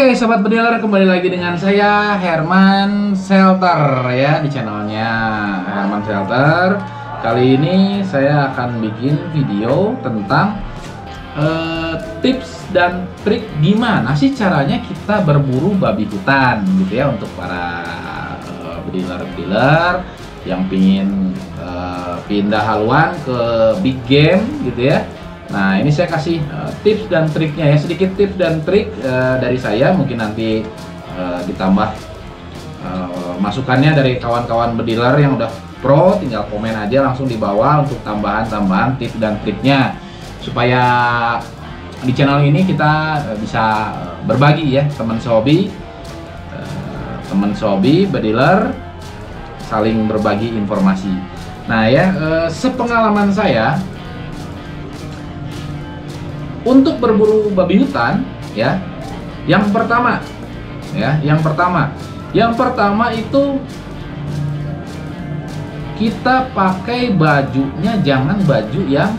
Oke, Sobat Bediler, kembali lagi dengan saya Herman Shelter ya di channelnya Herman Shelter. Kali ini saya akan bikin video tentang tips dan trik gimana sih caranya kita berburu babi hutan gitu ya, untuk para bediler-bediler yang pingin pindah haluan ke big game gitu ya. Nah, ini saya kasih tips dan triknya ya, sedikit tips dan trik dari saya, mungkin nanti ditambah masukannya dari kawan-kawan bediler yang udah pro, tinggal komen aja langsung di bawah untuk tambahan-tambahan tips dan triknya, supaya di channel ini kita bisa berbagi ya, teman sehobi bediler saling berbagi informasi. Nah ya, sepengalaman saya untuk berburu babi hutan ya, yang pertama itu kita pakai bajunya jangan baju yang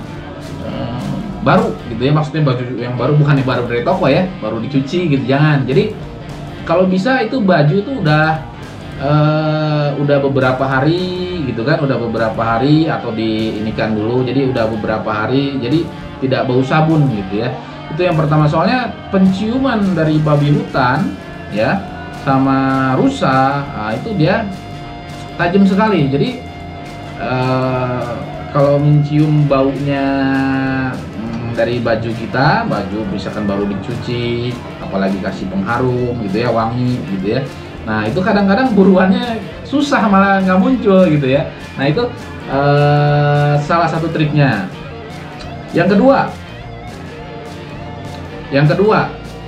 baru gitu ya, maksudnya baju yang baru, bukan yang baru dari toko ya, baru dicuci gitu, jangan. Jadi kalau bisa itu baju itu udah beberapa hari gitu kan, udah beberapa hari atau diinikan dulu, jadi udah beberapa hari, jadi tidak bau sabun gitu ya. Itu yang pertama, soalnya penciuman dari babi hutan ya sama rusa, itu dia tajam sekali. Jadi kalau mencium baunya dari baju kita, baju misalkan baru dicuci, apalagi kasih pengharum gitu ya, wangi gitu ya, nah itu kadang-kadang buruannya susah, malah nggak muncul gitu ya. Nah itu salah satu triknya. Yang kedua,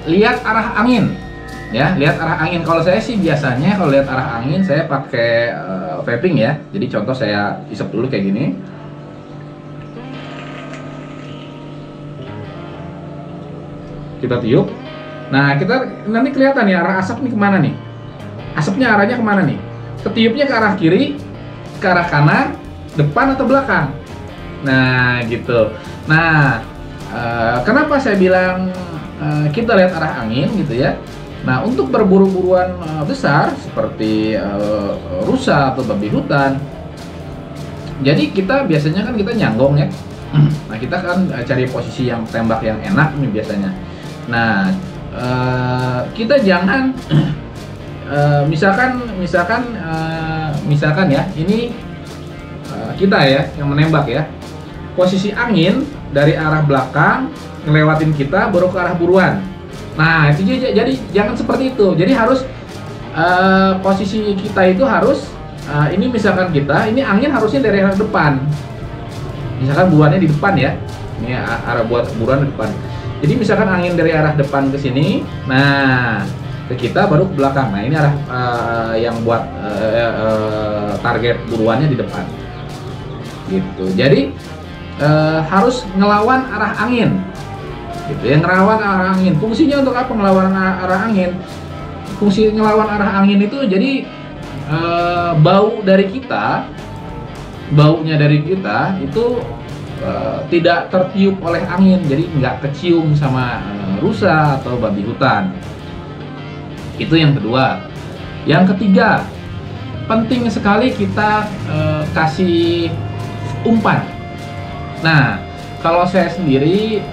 lihat arah angin ya, lihat arah angin. Kalau saya sih biasanya kalau lihat arah angin saya pakai vaping ya. Jadi contoh saya isep dulu kayak gini. Kita tiup. Nah, kita nanti kelihatan ya arah asap nih kemana nih. Asapnya arahnya kemana nih? Ketiupnya ke arah kiri, ke arah kanan, depan atau belakang. Nah, gitu. Nah, kenapa saya bilang kita lihat arah angin gitu ya. Nah, untuk berburu-buruan besar seperti rusa atau babi hutan, jadi kita biasanya kan kita nyanggong ya. Nah, kita kan cari posisi yang tembak yang enak nih biasanya. Nah, kita jangan misalkan ya, ini kita ya yang menembak ya, posisi angin dari arah belakang ngelewatin kita baru ke arah buruan. Nah itu jadi jangan seperti itu. Jadi harus posisi kita itu harus ini, misalkan kita ini angin harusnya dari arah depan, misalkan buruannya di depan ya, ini arah buat buruan di depan. Jadi misalkan angin dari arah depan ke sini, nah ke kita baru ke belakang. Nah ini arah yang buat target buruannya di depan gitu. Jadi harus ngelawan arah angin gitu ya, ngelawan arah angin. Fungsinya untuk apa ngelawan arah angin? Fungsi ngelawan arah angin itu jadi baunya dari kita itu tidak tertiup oleh angin, jadi nggak kecium sama rusa atau babi hutan. Itu yang kedua. Yang ketiga, penting sekali kita kasih umpan. Nah, kalau saya sendiri,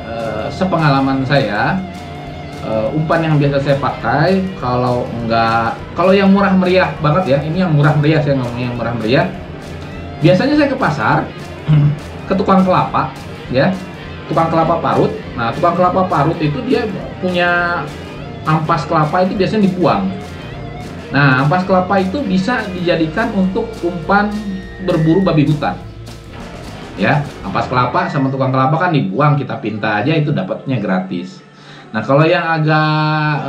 sepengalaman saya, umpan yang biasa saya pakai, kalau yang murah meriah banget ya, ini yang murah meriah, saya ngomongnya yang murah meriah. Biasanya saya ke pasar, ke tukang kelapa ya, tukang kelapa parut. Nah, tukang kelapa parut itu dia punya ampas kelapa, itu biasanya dibuang. Nah, ampas kelapa itu bisa dijadikan untuk umpan berburu babi hutan. Ya, ampas kelapa sama tukang kelapa kan dibuang, kita pinta aja itu dapatnya gratis. Nah, kalau yang agak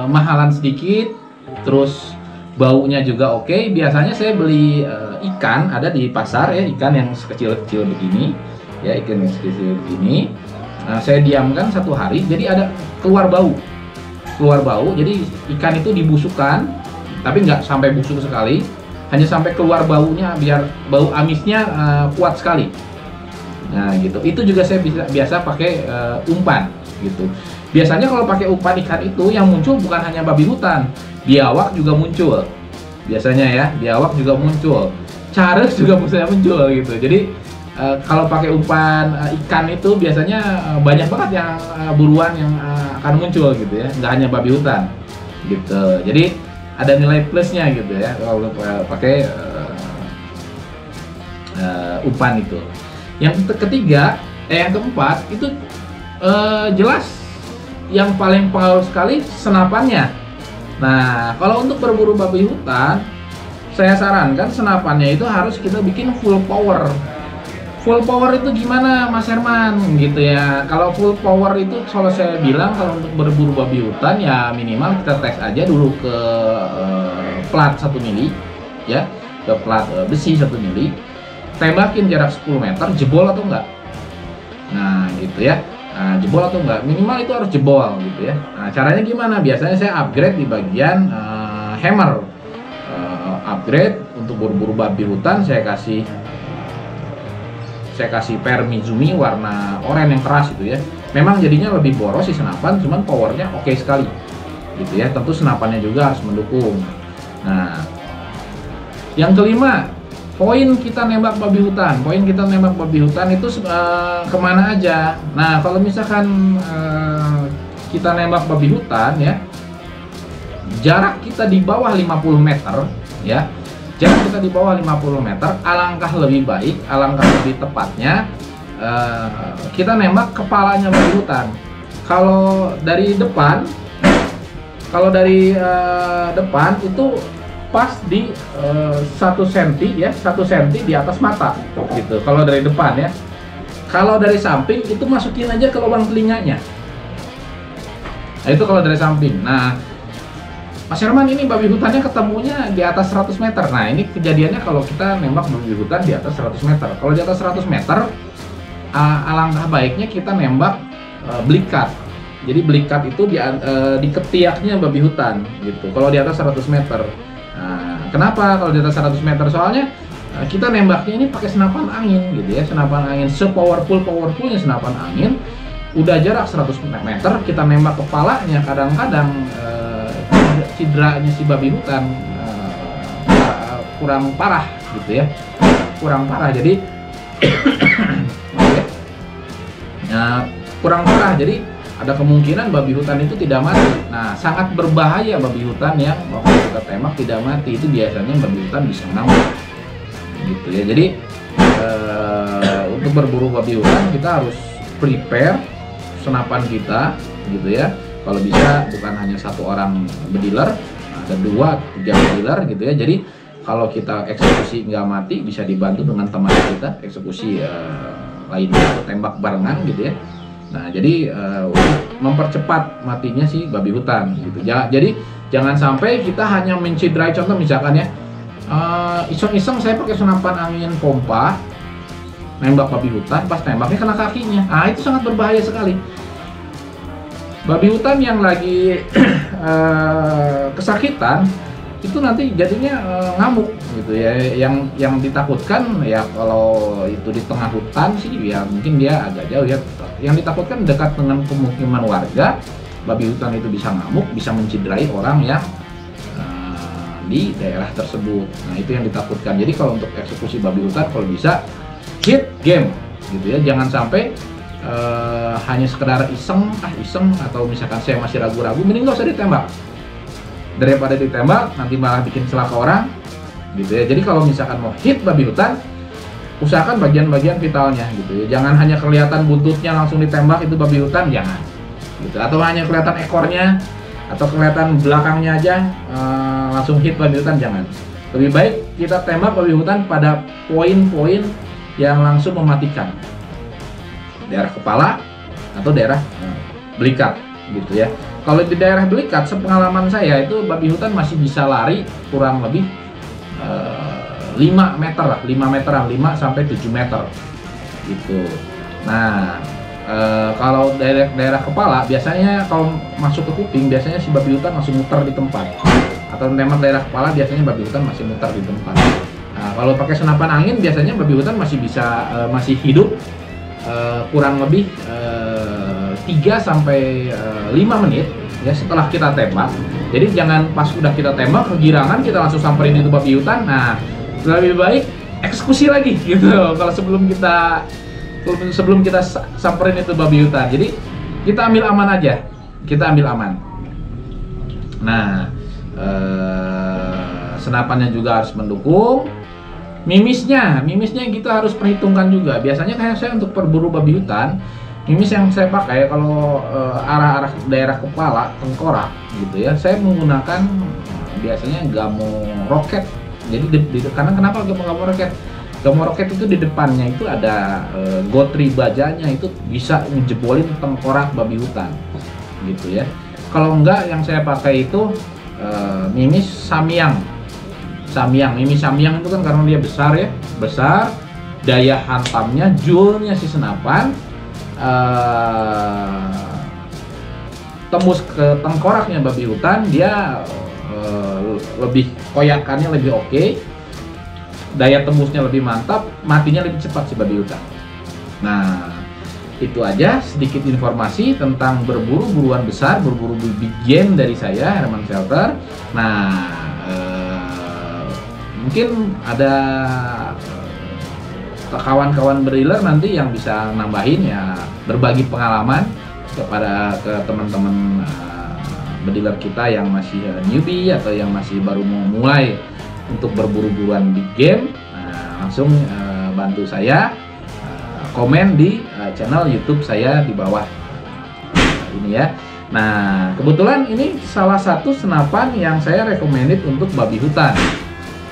mahalan sedikit, terus baunya juga oke, biasanya saya beli ikan, ada di pasar ya, ikan yang sekecil-kecil begini ya, ikan yang sekecil begini. Nah, saya diamkan 1 hari, jadi ada keluar bau. Jadi ikan itu dibusukkan, tapi nggak sampai busuk sekali, hanya sampai keluar baunya, biar bau amisnya kuat sekali. Nah gitu, itu juga saya biasa pakai umpan gitu. Biasanya kalau pakai umpan ikan itu yang muncul bukan hanya babi hutan, biawak juga muncul. Biasanya ya, biawak juga muncul. Cares juga bisa muncul gitu. Jadi kalau pakai umpan ikan itu biasanya banyak banget yang buruan yang akan muncul gitu ya, nggak hanya babi hutan gitu. Jadi ada nilai plusnya gitu ya kalau pakai umpan itu. Yang ketiga, yang keempat itu jelas yang paling power sekali senapannya. Nah, kalau untuk berburu babi hutan, saya sarankan senapannya itu harus kita bikin full power. Full power itu gimana, Mas Herman? Gitu ya. Kalau full power itu, kalau saya bilang kalau untuk berburu babi hutan ya minimal kita tes aja dulu ke plat 1 mili, ya, ke plat besi 1 mili. Tembakin jarak 10 meter, jebol atau enggak? Nah, gitu ya. Nah, jebol atau enggak, minimal itu harus jebol gitu ya. Nah, caranya gimana? Biasanya saya upgrade di bagian hammer. Upgrade untuk berburu babi hutan, saya kasih per Mizumi warna oranye yang keras gitu ya. Memang jadinya lebih boros si senapan, cuman powernya oke sekali gitu ya. Tentu senapannya juga harus mendukung. Nah, yang kelima, poin kita nembak babi hutan. Poin kita nembak babi hutan itu kemana aja. Nah, kalau misalkan kita nembak babi hutan ya, jarak kita di bawah 50 meter ya, jarak kita di bawah 50 meter, alangkah lebih baik, alangkah lebih tepatnya kita nembak kepalanya babi hutan. Kalau dari depan, depan itu pas di 1 cm ya, 1 cm di atas mata gitu kalau dari depan ya. Kalau dari samping itu masukin aja ke lubang telinganya. Nah, itu kalau dari samping. Nah, Mas Herman, ini babi hutannya ketemunya di atas 100 meter. Nah, ini kejadiannya kalau kita nembak babi hutan di atas 100 meter. Kalau di atas 100 meter, alangkah baiknya kita nembak belikat. Jadi belikat itu di ketiaknya babi hutan gitu. Kalau di atas 100 meter. Nah, kenapa kalau di atas 100 meter? Soalnya kita nembaknya ini pakai senapan angin gitu ya, senapan angin powerfulnya senapan angin. Udah jarak 100 meter kita nembak kepalanya, kadang-kadang cideranya si babi hutan kurang parah gitu ya, kurang parah. Jadi kurang parah. Jadi ada kemungkinan babi hutan itu tidak mati. Nah, sangat berbahaya babi hutan yang waktu kita tembak tidak mati. Itu biasanya babi hutan bisa ngamuk gitu ya. Jadi untuk berburu babi hutan kita harus prepare senapan kita gitu ya. Kalau bisa bukan hanya 1 orang bediler, ada 2-3 bediler gitu ya. Jadi kalau kita eksekusi nggak mati, bisa dibantu dengan teman kita eksekusi lainnya atau tembak barengan gitu ya. Nah, jadi untuk mempercepat matinya si babi hutan gitu. Jadi jangan sampai kita hanya menciderai. Contoh misalkan ya, iseng-iseng saya pakai senapan angin pompa nembak babi hutan, pas tembaknya kena kakinya. Ah, itu sangat berbahaya sekali. Babi hutan yang lagi kesakitan itu nanti jadinya ngamuk gitu ya. Yang ditakutkan ya kalau itu di tengah hutan sih ya mungkin dia agak jauh ya. Yang ditakutkan dekat dengan pemukiman warga, babi hutan itu bisa ngamuk, bisa menciderai orang yang di daerah tersebut. Nah, itu yang ditakutkan. Jadi kalau untuk eksekusi babi hutan kalau bisa hit game gitu ya. Jangan sampai hanya sekedar iseng atau misalkan saya masih ragu-ragu, mending nggak usah ditembak. Daripada ditembak nanti malah bikin celaka orang gitu ya. Jadi kalau misalkan mau hit babi hutan, usahakan bagian-bagian vitalnya gitu ya. Jangan hanya kelihatan buntutnya langsung ditembak, itu babi hutan, jangan gitu. Atau hanya kelihatan ekornya atau kelihatan belakangnya aja langsung hit babi hutan, jangan. Lebih baik kita tembak babi hutan pada poin-poin yang langsung mematikan, daerah kepala atau daerah belikat gitu ya. Kalau di daerah belikat, sepengalaman saya itu babi hutan masih bisa lari kurang lebih 5 meter, 5 sampai 7 meter gitu. Nah, kalau daerah kepala biasanya kalau masuk ke kuping biasanya si babi hutan langsung muter di tempat. Atau tembak daerah kepala biasanya babi hutan masih muter di tempat. Nah, kalau pakai senapan angin biasanya babi hutan masih bisa masih hidup kurang lebih 3 3 sampai 5 menit ya setelah kita tembak. Jadi jangan pas udah kita tembak kegirangan kita langsung samperin itu babi hutan. Nah, lebih baik eksekusi lagi gitu kalau sebelum kita samperin itu babi hutan. Jadi kita ambil aman aja, kita ambil aman. Nah, senapannya juga harus mendukung. Mimisnya kita harus perhitungkan juga. Biasanya kayak saya untuk perburu babi hutan, mimis yang saya pakai kalau arah daerah kepala, tengkorak gitu ya, saya menggunakan biasanya gamo roket. Jadi karena kenapa gamo roket? Gamo roket itu di depannya itu ada gotri bajanya, itu bisa ngejebolin tengkorak babi hutan gitu ya. Kalau enggak, yang saya pakai itu mimis Samyang. Mimis Samyang itu kan karena dia besar, daya hantamnya, julnya si senapan tembus ke tengkoraknya babi hutan, dia lebih koyakannya lebih oke, daya tembusnya lebih mantap, matinya lebih cepat si babi hutan. Nah, itu aja sedikit informasi tentang berburu buruan besar, berburu big game dari saya, Herman Shelter. Nah, mungkin ada kawan-kawan beriler nanti yang bisa nambahin ya, berbagi pengalaman ke teman-teman bediler kita yang masih newbie atau yang masih baru mau mulai untuk berburu-buruan big game. Nah, langsung bantu saya komen di channel YouTube saya di bawah ini ya. Nah, kebetulan ini salah satu senapan yang saya recommended untuk babi hutan.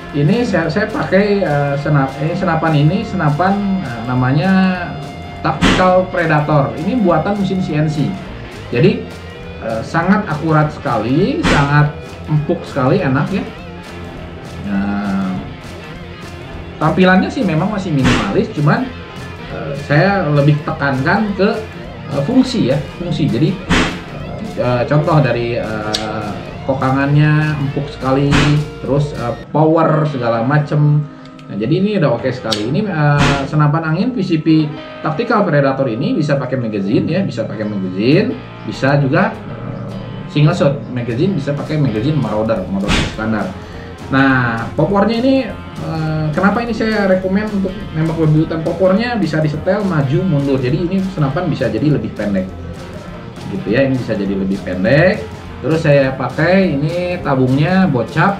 Ini saya pakai senapan namanya Tactical Predator. Ini buatan mesin CNC. Jadi sangat akurat sekali, sangat empuk sekali, enak ya. Nah, tampilannya sih memang masih minimalis, cuman saya lebih tekankan ke fungsi ya, fungsi. Jadi contoh dari kokangannya empuk sekali, terus power segala macem. Nah, jadi ini udah oke sekali. Ini senapan angin PCP Tactical Predator ini bisa pakai magazine ya, bisa pakai magazine, bisa juga single shot magazine, bisa pakai magazine Marauder model standar. Nah, popornya ini kenapa ini saya rekomen untuk nembak babi hutan? Popornya bisa disetel maju mundur, jadi ini senapan bisa jadi lebih pendek gitu ya, ini bisa jadi lebih pendek. Terus saya pakai ini tabungnya Bocap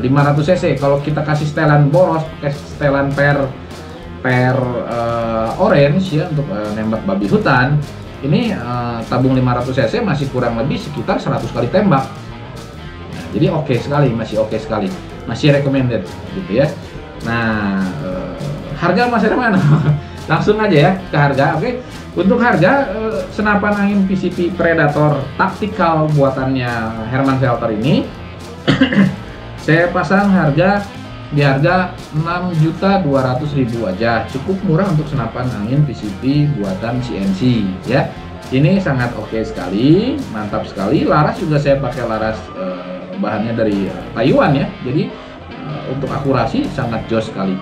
500 cc. Kalau kita kasih setelan boros, pakai setelan per orange ya untuk nembak babi hutan, ini tabung 500 cc masih kurang lebih sekitar 100 kali tembak. Nah, jadi oke sekali, masih oke sekali, masih recommended gitu ya. Nah, harga Mas Herman langsung aja ya ke harga. Oke. Untuk harga senapan angin PCP Predator Tactical buatannya Herman Shelter ini saya pasang di harga 6.200.000 aja. Cukup murah untuk senapan angin PCP buatan CNC ya. Ini sangat oke sekali, mantap sekali. Laras juga saya pakai laras bahannya dari Taiwan ya. Jadi untuk akurasi sangat jos sekali.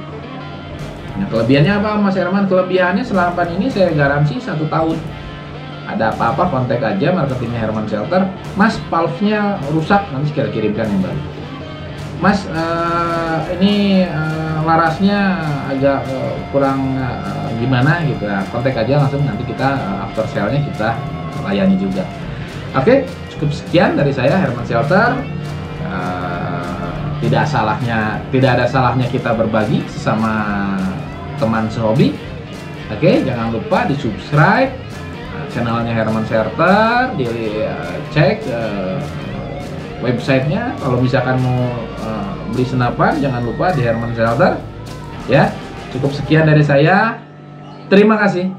Nah, kelebihannya apa Mas Herman? Kelebihannya senapan ini saya garansi 1 tahun. Ada apa-apa kontak aja marketingnya Herman Shelter. Mas, valve-nya rusak, nanti kita kirimkan yang baru. Mas, ini larasnya agak kurang gimana gitu. Nah, kontak aja langsung, nanti kita after sale-nya kita layani juga. Oke, cukup sekian dari saya Herman Shelter. Tidak ada salahnya kita berbagi sesama teman sehobi. Oke, jangan lupa di subscribe channelnya Herman Shelter, cek websitenya. Kalau misalkan mau beli senapan, jangan lupa di Herman Shelter ya. Cukup sekian dari saya, terima kasih.